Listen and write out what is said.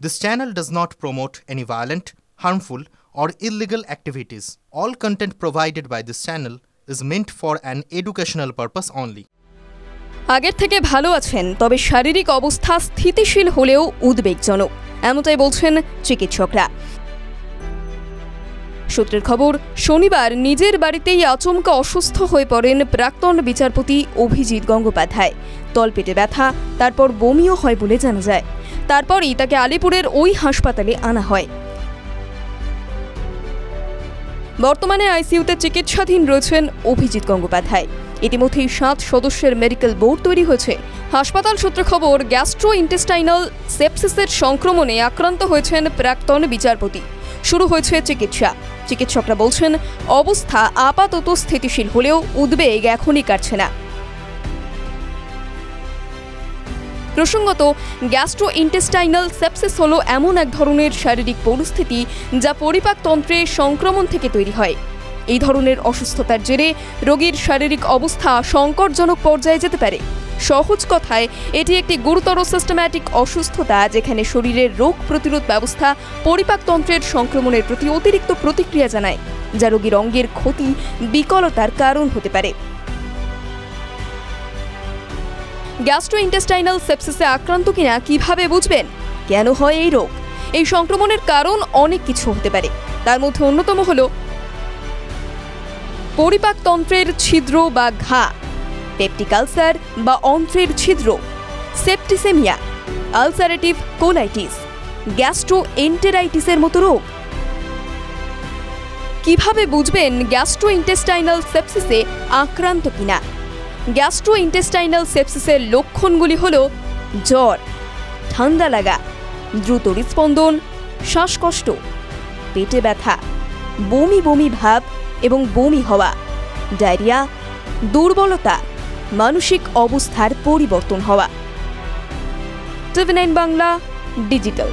This channel does not promote any violent, harmful, or illegal activities. All content provided by this channel is meant for an educational purpose only. আগের থেকে ভালো আছেন, তবে শারীরিক অবস্থা স্থিতিশীল হলেও উদ্বেগজনক, এমনটাই বলছেন চিকিৎসকরা। সূত্রের খবর, শনিবার নিজের বাড়িতেই আচমকা অসুস্থ হয়ে পড়েন প্রাক্তন বিচারপতি অভিজিৎ গঙ্গোপাধ্যায়। তলপেটে ব্যথা, তারপর বমিও হয় বলে জানা যায়। তারপরই তাকে আলিপুরের ওই হাসপাতালে আনা হয়। বর্তমানে আইসিইউতে চিকিৎসাধীন রয়েছেন অভিজিৎ গঙ্গোপাধ্যায়। ইতিমধ্যেই 7 সদস্যের মেডিকেল বোর্ড তৈরি হয়েছে। হাসপাতাল সূত্রে খবর, গ্যাস্ট্রোইন্টেস্টাইনাল সেপসিসের সংক্রমণে আক্রান্ত হয়েছেন প্রাক্তন বিচারপতি। শুরু হয়েছে চিকিৎসা। চিকিৎসকরা বলছেন, অবস্থা আপাতত স্থিতিশীল হলেও উদ্বেগ এখনই কাটছে না। প্রসঙ্গত, গ্যাস্ট্রোইন্টেস্টাইনাল সেপসিস হলো এমন এক ধরনের শারীরিক পরিস্থিতি যা পরিপাকতন্ত্রে সংক্রমণ থেকে তৈরি হয়। এই ধরনের অসুস্থতার জেরে রোগীর শারীরিক অবস্থা সংকটজনক পর্যায়ে যেতে পারে। সহজ কথায়, এটি একটি গুরুতর সিস্টেম্যাটিক অসুস্থতা যেখানে শরীরের রোগ প্রতিরোধ ব্যবস্থা পরিপাকতন্ত্রের সংক্রমণের প্রতি অতিরিক্ত প্রতিক্রিয়া জানায়, যা রোগীর অঙ্গের ক্ষতি, বিকলতার কারণ হতে পারে। গ্যাস্ট্রোইন্টেস্টাইনাল সেপসিসে আক্রান্ত কিনা কিভাবে বুঝবেন? কেন হয় এই রোগ? এই সংক্রমণের কারণ অনেক কিছু হতে পারে। তার মধ্যে অন্যতম হল পরিপাকতন্ত্রের ছিদ্র বা ঘা, পেপটিক আলসার বা অন্ত্রের ছিদ্র, সেপ্টিসেমিয়া, আলসারেটিভ কোলাইটিস, গ্যাস্ট্রোএন্টেরাইটিসের মতো রোগ। কিভাবে বুঝবেন গ্যাস্ট্রোইন্টেস্টাইনাল সেপসিসে আক্রান্ত কিনা? গ্যাস্ট্রোইন্টেস্টাইনাল সেপসিসের লক্ষণগুলি হল জ্বর, ঠান্ডা লাগা, দ্রুত হৃদস্পন্দন, শ্বাসকষ্ট, পেটে ব্যথা, বমি বমি ভাব এবং বমি হওয়া, ডায়রিয়া, দুর্বলতা, মানসিক অবস্থার পরিবর্তন হওয়া। TV9 Bangla digital.